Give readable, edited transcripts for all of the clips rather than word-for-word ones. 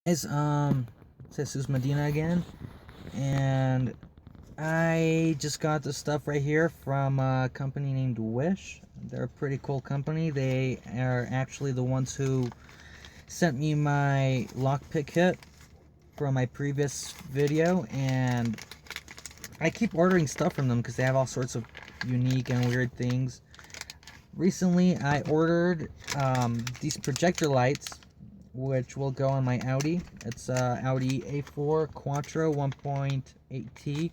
Guys, this is Medina again, and I just got this stuff right here from a company named Wish. They're a pretty cool company. They are actually the ones who sent me my lockpick kit from my previous video, and I keep ordering stuff from them because they have all sorts of unique and weird things. Recently, I ordered these projector lights, which will go on my Audi. It's Audi A4 Quattro 1.8T.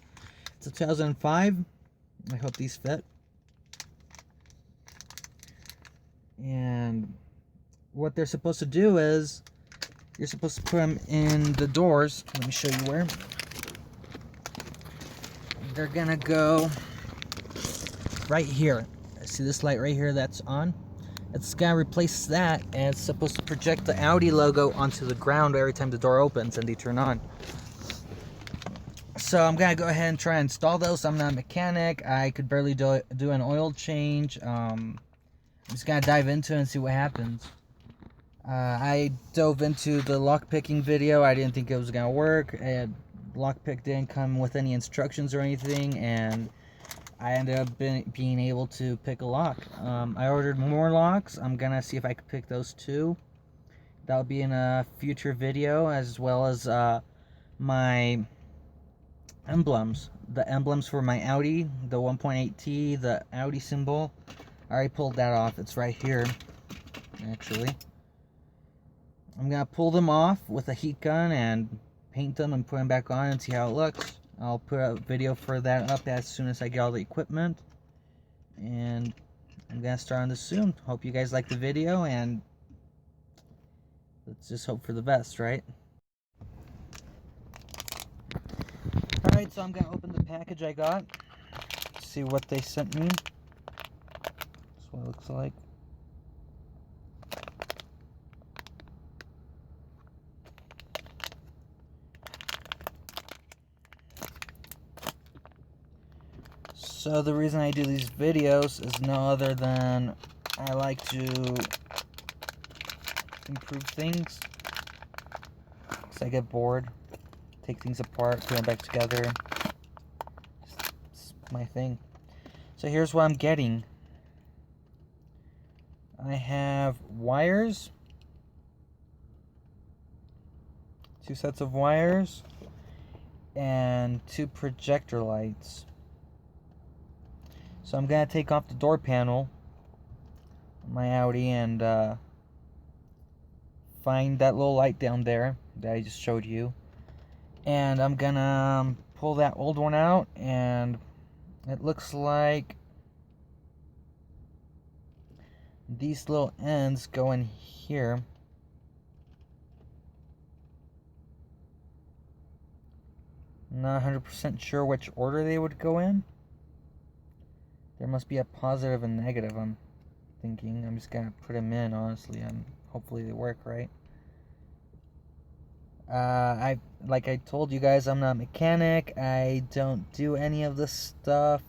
It's a 2005. I hope these fit. And what they're supposed to do is, you're supposed to put them in the doors. Let me show you where. They're gonna go right here. See this light right here that's on? It's gonna replace that, and it's supposed to project the Audi logo onto the ground every time the door opens and they turn on. So I'm gonna go ahead and try and install those. I'm not a mechanic. I could barely do an oil change. I'm just gonna dive into it and see what happens. I dove into the lockpicking video. I didn't think it was gonna work. Lockpick didn't come with any instructions or anything, and I ended up being able to pick a lock. I ordered more locks. I'm gonna see if I can pick those too. That'll be in a future video, as well as my emblems. The emblems for my Audi, the 1.8T, the Audi symbol. I already pulled that off. It's right here, actually. I'm gonna pull them off with a heat gun and paint them and put them back on and see how it looks. I'll put a video for that up as soon as I get all the equipment. And I'm gonna start on this soon. Hope you guys like the video, and let's just hope for the best, right? Alright, so I'm gonna open the package I got. See what they sent me. That's what it looks like. So the reason I do these videos is no other than I like to improve things. Because I get bored, take things apart, put them back together. It's my thing. So here's what I'm getting. I have wires, 2 sets of wires, and 2 projector lights. So I'm gonna take off the door panel on my Audi and find that little light down there that I just showed you, and I'm gonna pull that old one out, and it looks like these little ends go in here. I'm not 100% sure which order they would go in. There must be a positive and negative, I'm thinking. I'm just gonna put them in, honestly, and hopefully they work right. Like I told you guys, I'm not a mechanic. I don't do any of this stuff.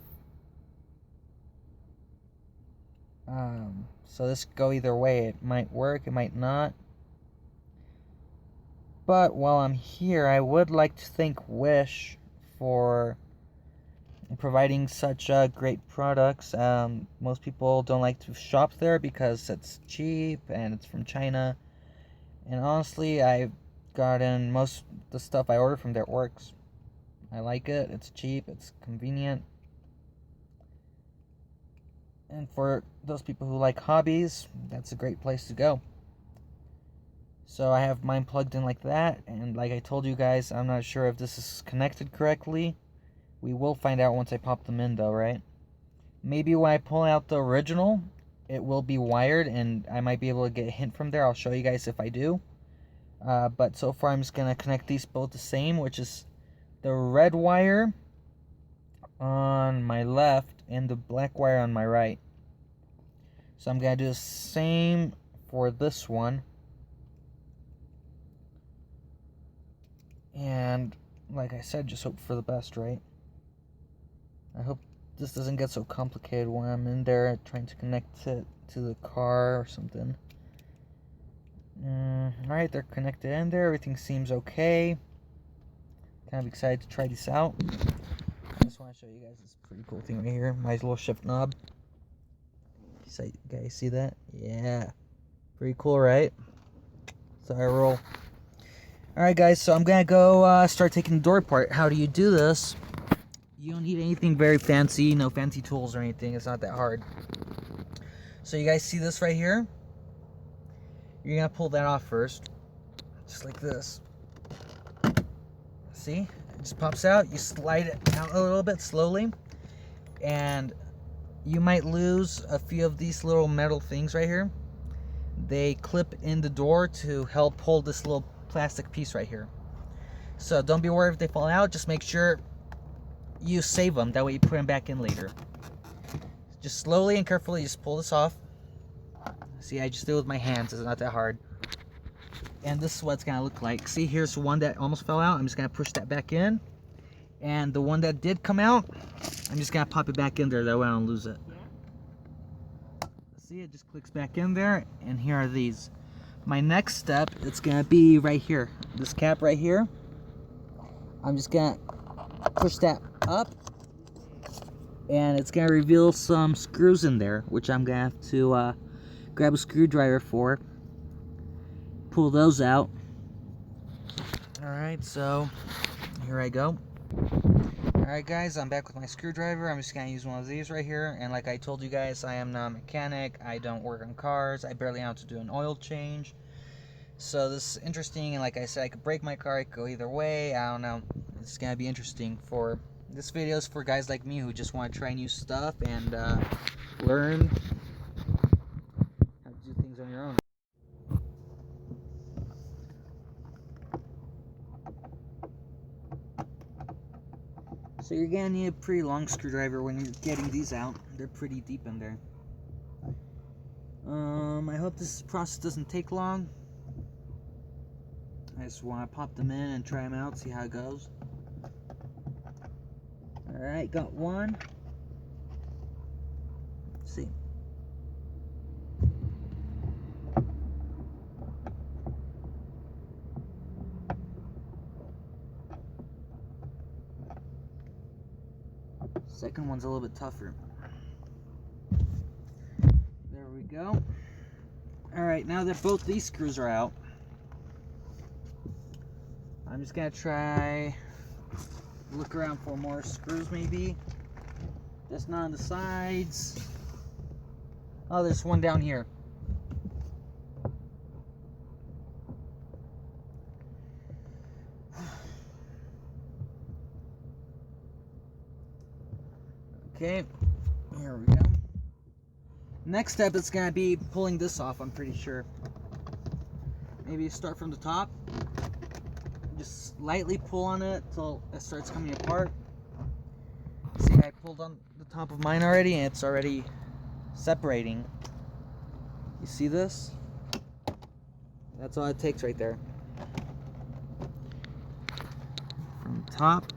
So this could go either way. It might work, it might not. But while I'm here, I would like to thank Wish for providing such great products. Most people don't like to shop there because it's cheap and it's from China. And honestly, I've gotten most of the stuff I order from there works. I like it. It's cheap. It's convenient. And for those people who like hobbies, that's a great place to go. So I have mine plugged in like that, and like I told you guys, I'm not sure if this is connected correctly. We will find out once I pop them in though, right? Maybe when I pull out the original, it will be wired, and I might be able to get a hint from there. I'll show you guys if I do. But so far I'm just going to connect these both the same, which is the red wire on my left and the black wire on my right. So I'm going to do the same for this one. And like I said, just hope for the best, right? I hope this doesn't get so complicated when I'm in there trying to connect it to the car or something. Alright, they're connected in there. Everything seems okay. Kind of excited to try this out. I just want to show you guys this pretty cool thing right here. My little shift knob. You guys see that? Yeah. Pretty cool, right? So I roll. Alright guys, so I'm going to go start taking the door apart. How do you do this? You don't need anything very fancy. No fancy tools or anything. It's not that hard. So you guys see this right here? You're going to pull that off first. Just like this. See? It just pops out. You slide it out a little bit slowly. And you might lose a few of these little metal things right here. They clip in the door to help hold this little plastic piece right here. So don't be worried if they fall out. Just make sure you save them. That way you put them back in later. Just slowly and carefully just pull this off. See, I just do it with my hands. It's not that hard. And this is what it's going to look like. See, here's one that almost fell out. I'm just going to push that back in. And the one that did come out, I'm just going to pop it back in there. That way I don't lose it. See, it just clicks back in there. And here are these. My next step, it's going to be right here. This cap right here. I'm just going to push that up. And it's going to reveal some screws in there, which I'm going to have to grab a screwdriver for. Pull those out. Alright, so here I go. Alright guys, I'm back with my screwdriver. I'm just going to use one of these right here. And like I told you guys, I am not a mechanic. I don't work on cars. I barely know how to do an oil change. So this is interesting, and like I said, I could break my car. It could go either way. I don't know. It's going to be interesting. For this video is for guys like me who just want to try new stuff and learn how to do things on your own. So you're going to need a pretty long screwdriver when you're getting these out. They're pretty deep in there. I hope this process doesn't take long. I just want to pop them in and try them out, see how it goes. Alright, got one. Let's see. Second one's a little bit tougher. There we go. Alright, now that both these screws are out, I'm just gonna try look around for more screws maybe. Just not on the sides. Oh, there's one down here. Okay, here we go. Next step is going to be pulling this off, I'm pretty sure. Maybe start from the top. Just lightly pull on it until it starts coming apart. See, I pulled on the top of mine already and it's already separating. You see this? That's all it takes right there. From the top.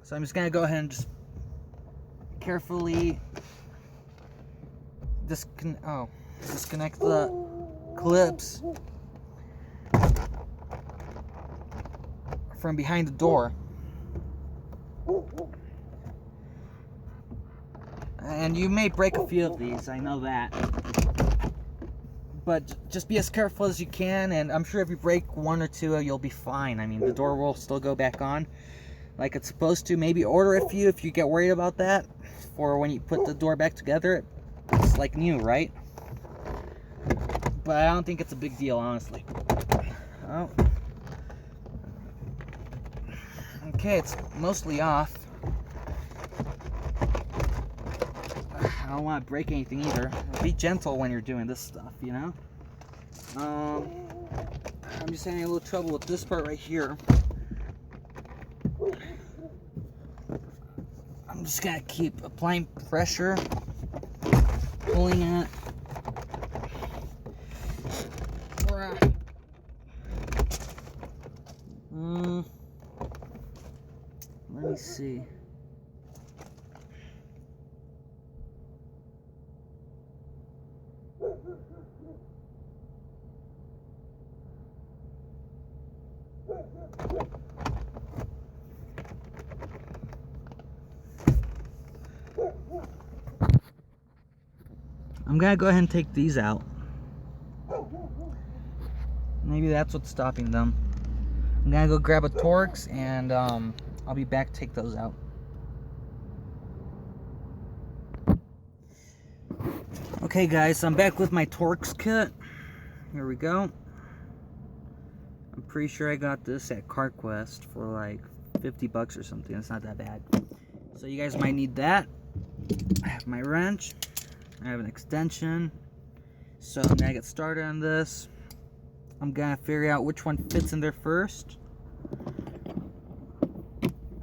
So I'm just going to go ahead and just carefully disconnect the clips from behind the door. And you may break a few of these, I know that. But just be as careful as you can, and I'm sure if you break one or two, you'll be fine. I mean, the door will still go back on like it's supposed to. Maybe order a few if you get worried about that, for when you put the door back together, it's like new, right? But I don't think it's a big deal, honestly. Oh. Okay, it's mostly off. I don't want to break anything either. Be gentle when you're doing this stuff, you know? I'm just having a little trouble with this part right here. I'm just gonna keep applying pressure, pulling it. Let me see. I'm gonna go ahead and take these out. Maybe that's what's stopping them. I'm gonna go grab a Torx and I'll be back to take those out. Okay guys, so I'm back with my Torx kit. Here we go. I'm pretty sure I got this at CarQuest for like 50 bucks or something. It's not that bad. So you guys might need that. I have my wrench. I have an extension. So I'm gonna get started on this. I'm gonna figure out which one fits in there first.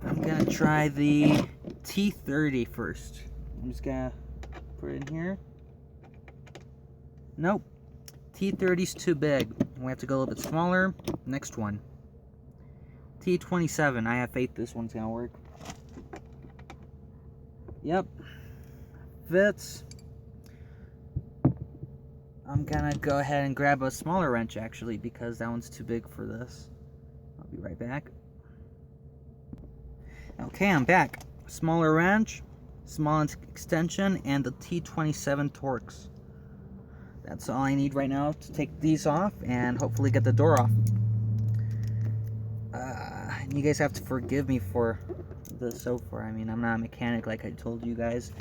I'm gonna try the T30 first. I'm just gonna put it in here. Nope. T30's too big. We have to go a little bit smaller. Next one. T27. I have faith this one's gonna work. Yep. Fits. I'm gonna go ahead and grab a smaller wrench actually because that one's too big for this. I'll be right back. Okay, I'm back. Smaller wrench, small extension, and the T27 Torx. That's all I need right now to take these off and hopefully get the door off. You guys have to forgive me for this so far. I mean, I'm not a mechanic like I told you guys,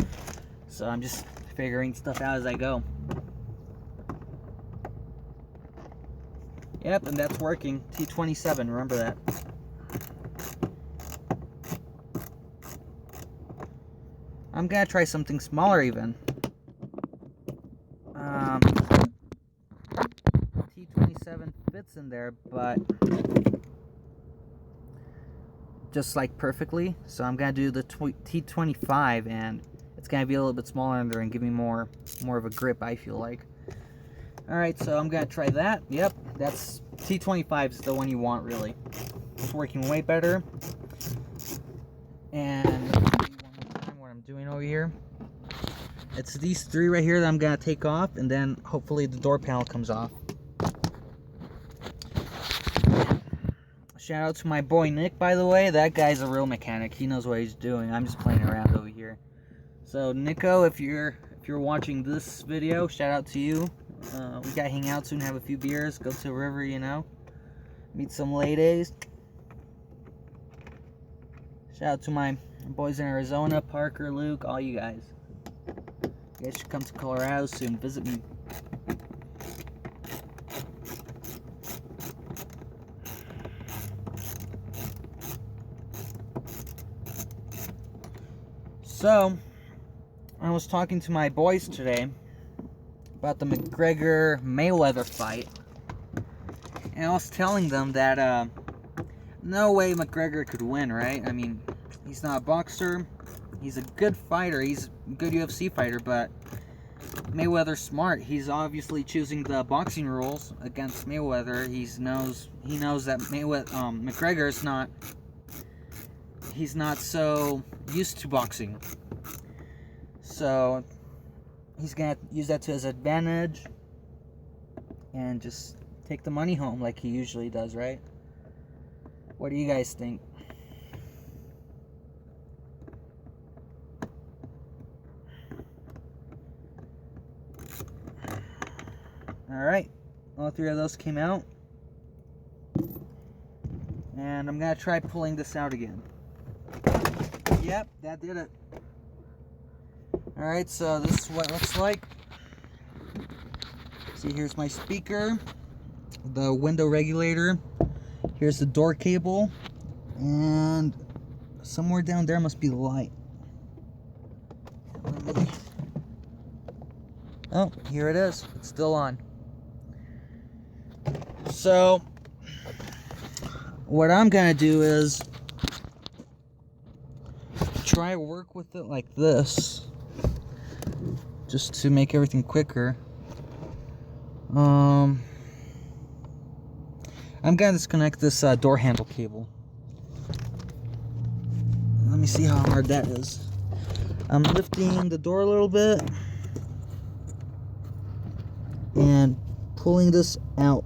so I'm just figuring stuff out as I go. Yep, and that's working. T27, remember that. I'm gonna try something smaller even. T27 fits in there, but just like perfectly. So I'm gonna do the T25, and it's gonna be a little bit smaller in there and give me more of a grip, I feel like. Alright, so I'm gonna try that. Yep, that's T25 is the one you want, really. It's working way better. And let me show you one more time what I'm doing over here. It's these three right here that I'm gonna take off, and then hopefully the door panel comes off. Shout out to my boy Nick, by the way. That guy's a real mechanic. He knows what he's doing. I'm just playing around over here. So Nico, if you're watching this video, shout out to you. We gotta hang out soon, have a few beers, go to the river, you know, meet some ladies. Shout out to my boys in Arizona, Parker, Luke, all you guys. You guys should come to Colorado soon, visit me. So, I was talking to my boys today about the McGregor-Mayweather fight, and I was telling them that no way McGregor could win, right? I mean, he's not a boxer, he's a good fighter, he's a good UFC fighter, but Mayweather's smart. He's obviously choosing the boxing rules against Mayweather. He knows that McGregor is not, he's not so used to boxing, so he's gonna use that to his advantage and just take the money home like he usually does, right? What do you guys think? Alright, all three of those came out, and I'm gonna try pulling this out again. Yep, that did it. Alright, so this is what it looks like. See, here's my speaker, the window regulator, here's the door cable, and somewhere down there must be the light. Oh, here it is. It's still on. So, what I'm gonna do is try to work with it like this, just to make everything quicker. I'm gonna disconnect this door handle cable. Let me see how hard that is. I'm lifting the door a little bit. and pulling this out.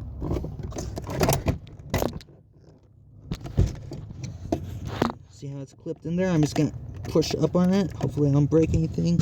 See how it's clipped in there? I'm just gonna push up on it. Hopefully I don't break anything.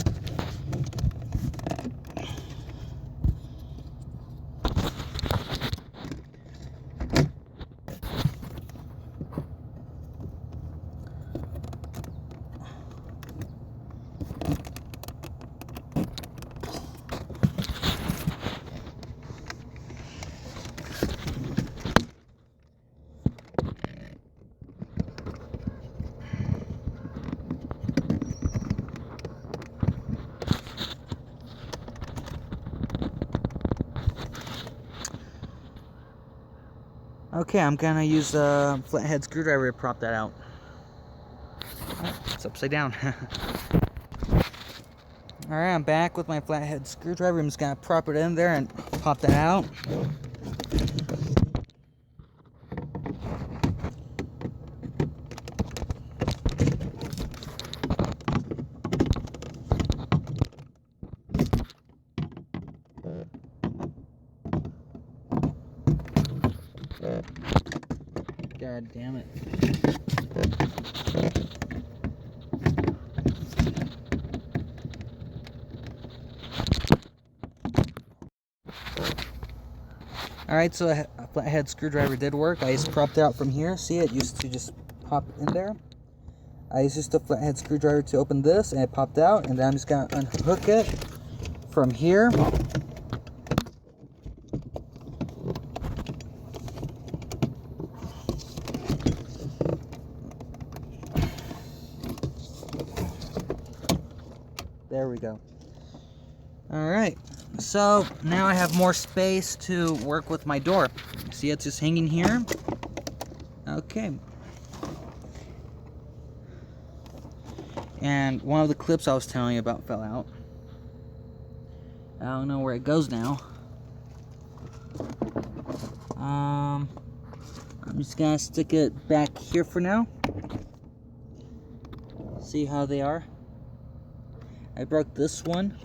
Okay, I'm gonna use a flathead screwdriver to prop that out. Oh, it's upside down. Alright, I'm back with my flathead screwdriver. I'm just gonna prop it in there and pop that out. God damn it. Alright, so a flathead screwdriver did work. I just propped it out from here. See, it used to just pop in there. I used a flathead screwdriver to open this, and it popped out. And then I'm just going to unhook it from here. There we go. Alright, so now I have more space to work with my door. See, it's just hanging here. Okay. And one of the clips I was telling you about fell out. I don't know where it goes now. I'm just gonna stick it back here for now. See how they are. I broke this one,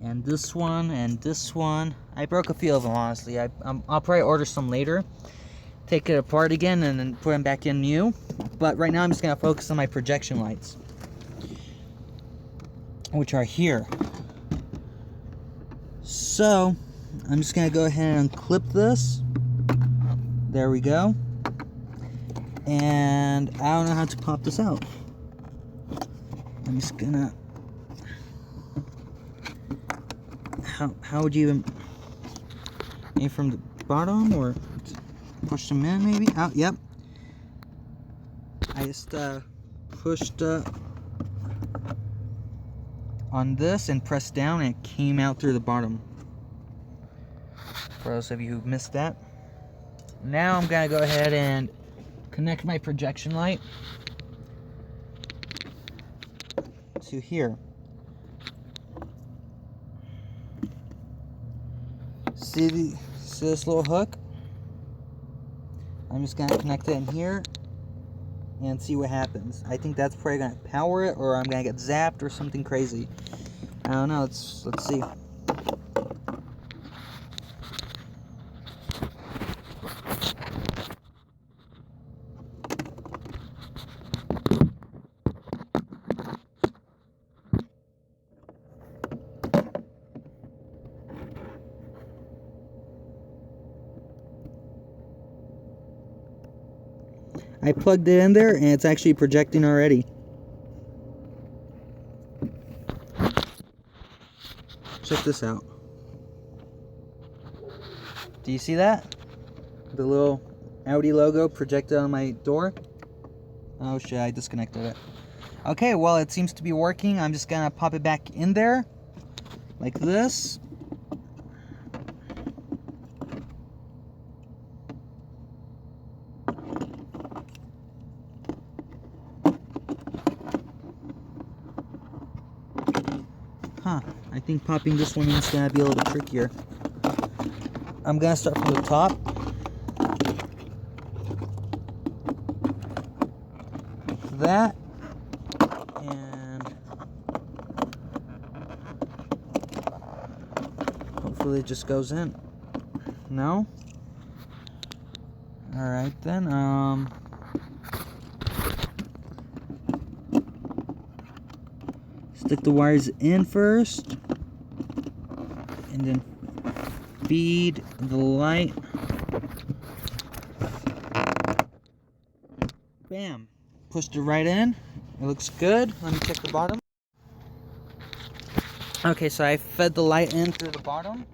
and this one, and this one. I broke a few of them, honestly. I'll probably order some later, take it apart again, and then put them back in new. But right now I'm just gonna focus on my projection lights, which are here. So I'm just gonna go ahead and clip this. There we go. And I don't know how to pop this out. I'm just gonna... How would you even... Maybe from the bottom, or push them in maybe? Oh, yep. I just pushed on this and pressed down, and it came out through the bottom. For those of you who missed that. Now I'm gonna go ahead and connect my projection light to here. See this little hook? I'm just gonna connect it in here and see what happens. I think that's probably gonna power it, or I'm gonna get zapped or something crazy. I don't know. Let's see. I plugged it in there, and it's actually projecting already. Check this out. Do you see that? The little Audi logo projected on my door. Oh shit, I disconnected it. Okay, well, it seems to be working. I'm just gonna pop it back in there like this. I think popping this one in is gonna be a little trickier. I'm gonna start from the top. That, and Hopefully it just goes in. No? Alright then, stick the wires in first, and then feed the light. Bam! Pushed it right in. It looks good. Let me check the bottom. Okay, so I fed the light in through the bottom.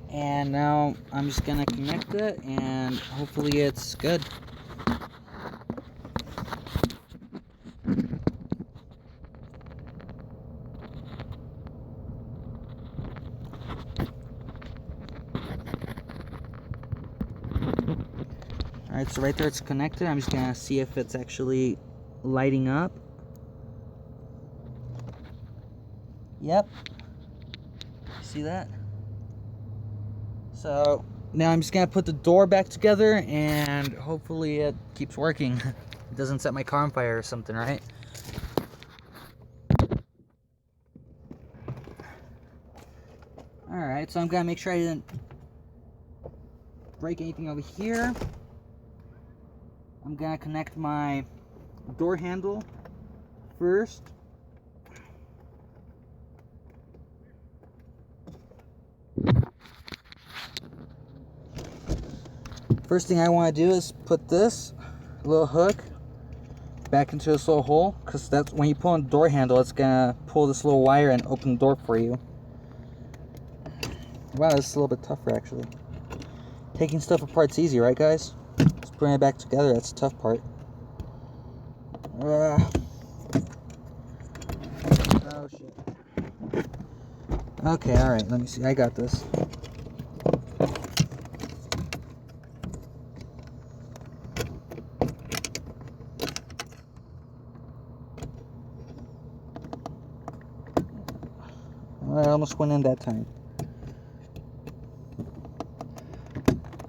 And now I'm just gonna connect it, and hopefully it's good. Alright, so right there it's connected. I'm just gonna see if it's actually lighting up. Yep. See that? So now I'm just gonna put the door back together, and hopefully it keeps working. It doesn't set my car on fire or something, right? Alright, so I'm gonna make sure I didn't break anything over here. I'm gonna connect my door handle first. First thing I want to do is put this little hook back into this little hole, because that's when you pull on the door handle, it's gonna pull this little wire and open the door for you. Wow, this is a little bit tougher actually. Taking stuff apart's easy, right guys? Just putting it back together, that's the tough part. Oh shit. Okay, alright, let me see. I got this. I almost went in that time.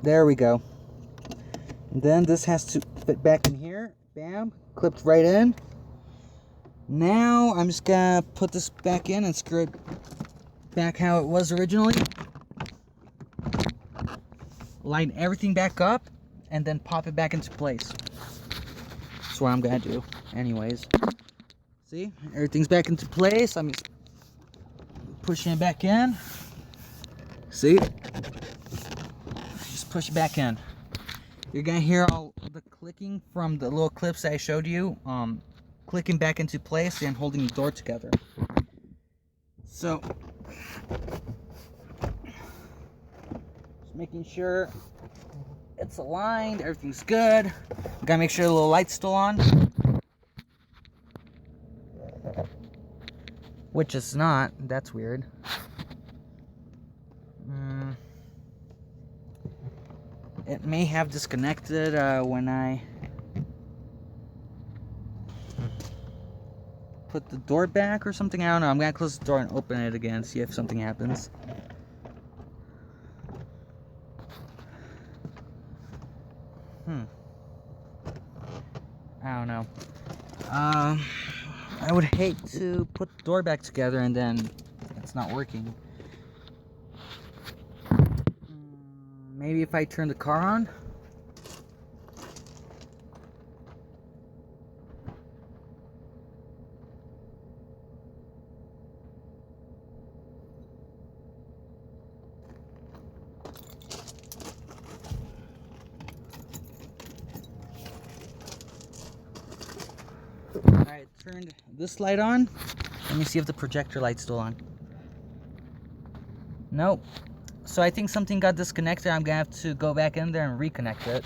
There we go. And then this has to fit back in here. Bam, clipped right in. Now I'm just gonna put this back in and screw it back how it was originally. Line everything back up and then pop it back into place. That's what I'm gonna do anyways. See, everything's back into place. I'm just pushing it back in. See? Just push it back in. You're gonna hear all the clicking from the little clips that I showed you, clicking back into place and holding the door together. So, just making sure it's aligned, everything's good. Gotta make sure the little light's still on. Which is not. That's weird. It may have disconnected when I put the door back or something. I don't know. I'm gonna close the door and open it again, see if something happens. I don't know. I would hate to put the door back together and then it's not working. Maybe if I turn the car on? Alright, turned this light on. Let me see if the projector light's still on. Nope. So I think something got disconnected. I'm gonna have to go back in there and reconnect it.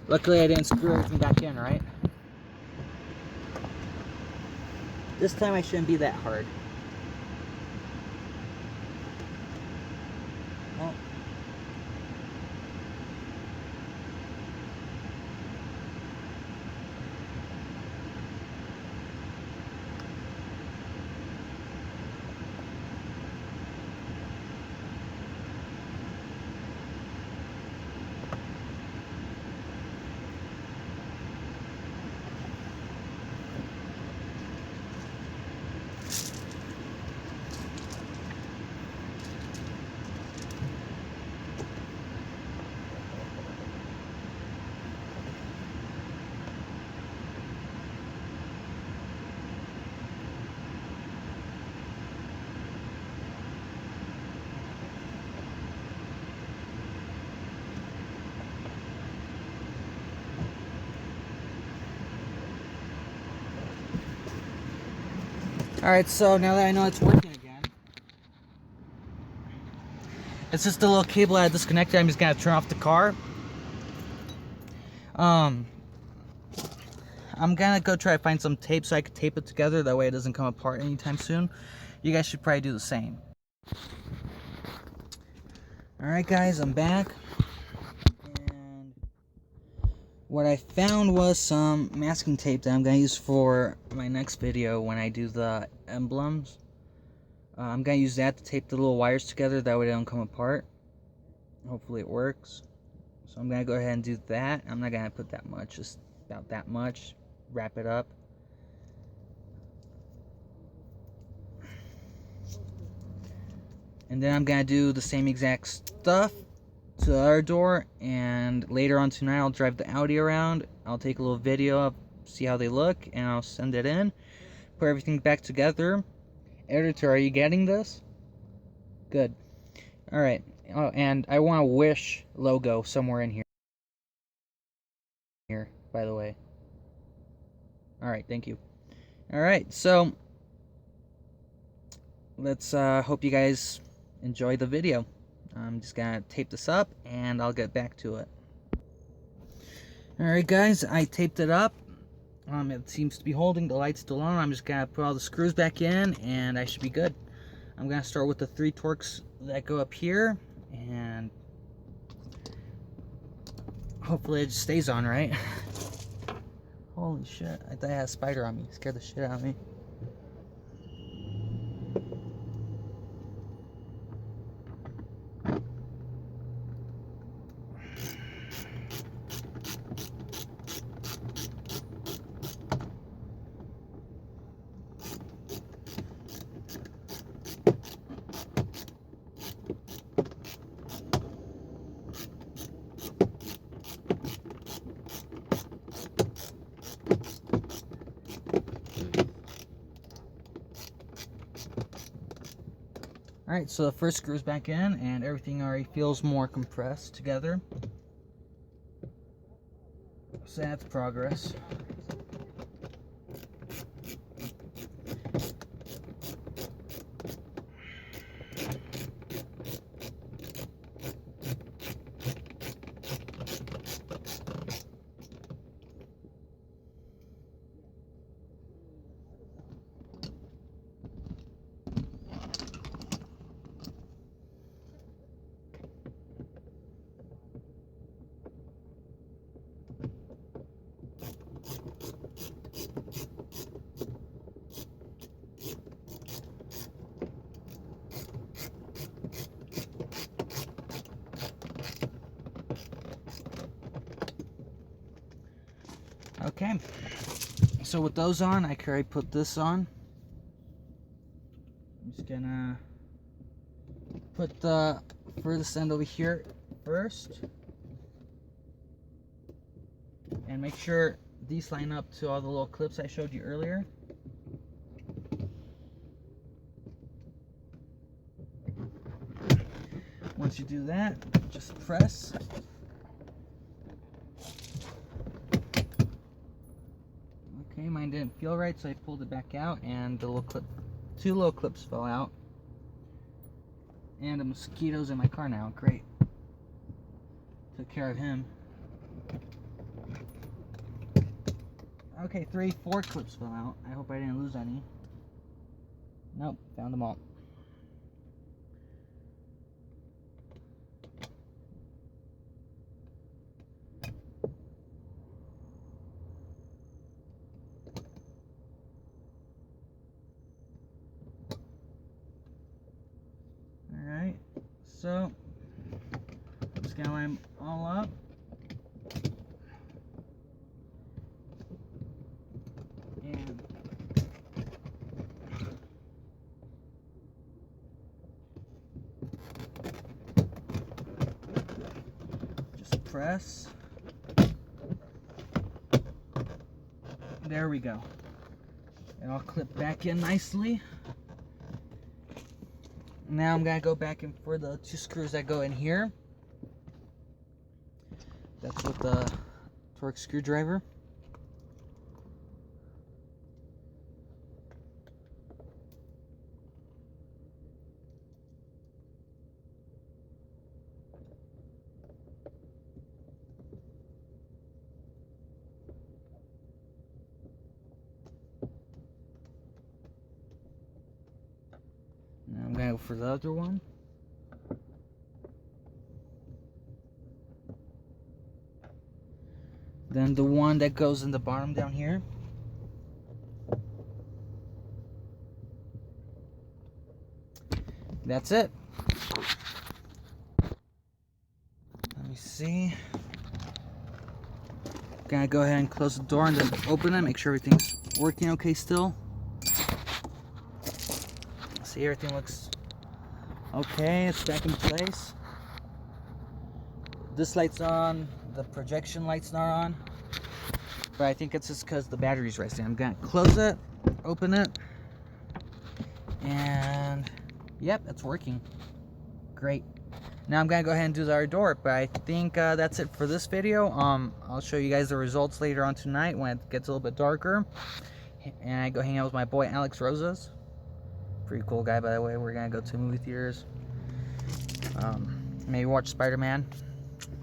Luckily I didn't screw everything back in, right? This time I shouldn't be that hard. Oh. Alright, so now that I know it's working again, it's just a little cable I disconnected. I'm just gonna turn off the car. I'm gonna go try to find some tape so I can tape it together. That way it doesn't come apart anytime soon. You guys should probably do the same. Alright guys, I'm back. And what I found was some masking tape that I'm gonna use for my next video when I do the emblems. I'm gonna use that to tape the little wires together. That way they don't come apart. Hopefully it works. So I'm gonna go ahead and do that. I'm not gonna put that much, just about that much. Wrap it up. And then I'm gonna do the same exact stuff to the other door, and later on tonight I'll drive the Audi around. I'll take a little video of, see how they look, and I'll send it in. Put everything back together. Editor, are you getting this? Good. Alright. Oh, and I want a Wish logo somewhere in here, by the way. Alright, thank you. Alright, so let's hope you guys enjoy the video. I'm just gonna tape this up and I'll get back to it. Alright guys, I taped it up. It seems to be holding, the light's still on. I'm just gonna put all the screws back in and I should be good. I'm gonna start with the 3 Torx that go up here, and hopefully it just stays on right. Holy shit, I thought I had a spider on me. It scared the shit out of me. Alright, so the first screw's back in and everything already feels more compressed together. So that's progress. Okay, so with those on, I could already put this on. I'm just gonna put the furthest end over here first, and make sure these line up to all the little clips I showed you earlier. Once you do that, just press. Okay, mine didn't feel right, so I pulled it back out, and the little clip, 2 little clips fell out. And the mosquito's in my car now. Great. Took care of him. Okay, 4 clips fell out. I hope I didn't lose any. Nope, found them all. Alright, so I'm just gonna line them all up. And just press. There we go. It all clipped back in nicely. Now I'm gonna go back in for the 2 screws that go in here. That's with the Torx screwdriver. go for the other one. Then the one that goes in the bottom down here. That's it. Let me see. Gonna go ahead and close the door and then open it, make sure everything's working okay still. See, everything looks okay, it's back in place. This light's on, the projection light's not on, but I think it's just because the battery's resting. I'm gonna close it, open it, and yep, it's working. Great. Now I'm gonna go ahead and do the other door, but I think that's it for this video. I'll show you guys the results later on tonight when it gets a little bit darker, and I go hang out with my boy Alex Rosas. Pretty cool guy, by the way. We're gonna go to movie theaters. Maybe watch Spider-Man.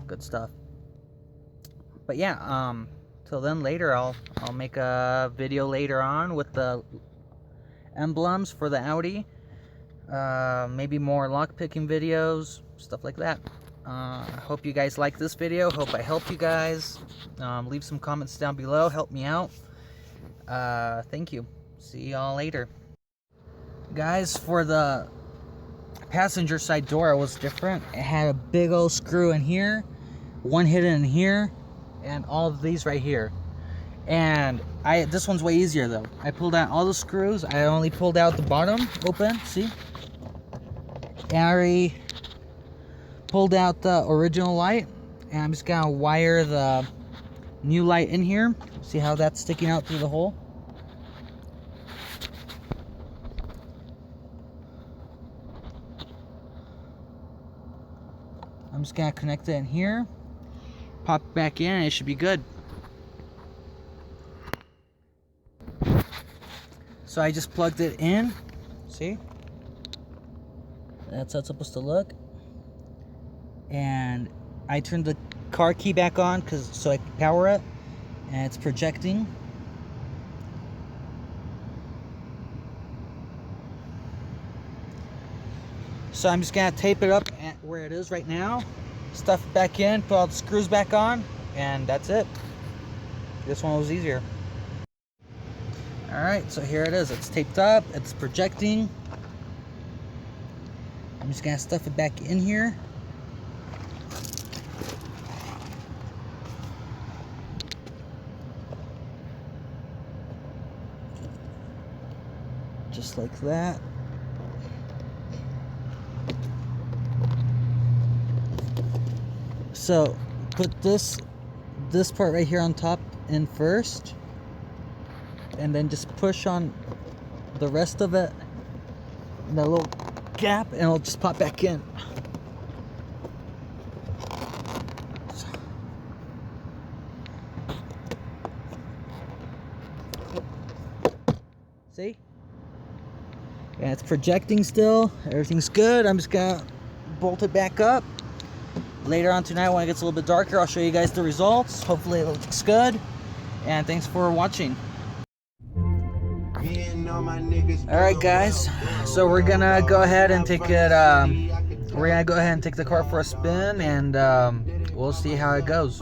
Good stuff. But yeah, till then, later I'll make a video later on with the emblems for the Audi. Maybe more lockpicking videos, stuff like that. I hope you guys like this video. Hope I helped you guys. Leave some comments down below. Help me out. Thank you. See y'all later. Guys, for the passenger side door, it was different. It had a big old screw in here, one hidden in here, and all of these right here. And this one's way easier though. I pulled out all the screws. I only pulled out the bottom open, see? And I already pulled out the original light, and I'm just gonna wire the new light in here. See how that's sticking out through the hole? I'm just gonna connect it in here, pop it back in, and it should be good. So I just plugged it in, see? That's how it's supposed to look. And I turned the car key back on so I can power it, and it's projecting. So I'm just gonna tape it up at where it is right now, stuff it back in, put all the screws back on, and that's it. This one was easier. Alright, so here it is. It's taped up, it's projecting. I'm just gonna stuff it back in here. Just like that. So put this part right here on top in first, and then just push on the rest of it in that little gap, and it'll just pop back in. See? Yeah, it's projecting still. Everything's good. I'm just gonna bolt it back up. Later on tonight, when it gets a little bit darker, I'll show you guys the results. Hopefully it looks good. And thanks for watching. Alright guys, so we're gonna go ahead and take it, take the car for a spin, and we'll see how it goes.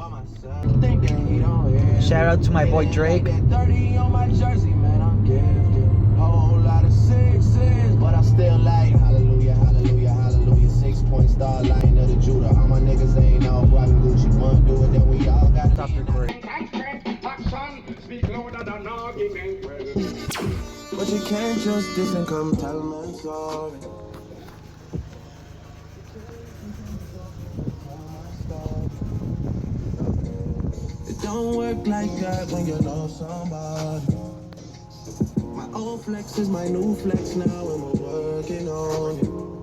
Shout out to my boy Drake. But I still like hallelujah, hallelujah, hallelujah. 6-point star line of the Judah. All my niggas ain't all rockin' Gucci. Wanna do it, then we all got stop recording. But you can't just diss and come tell me I'm sorry. It don't work like that when you love somebody. My old flex is my new flex now, and we're working on it.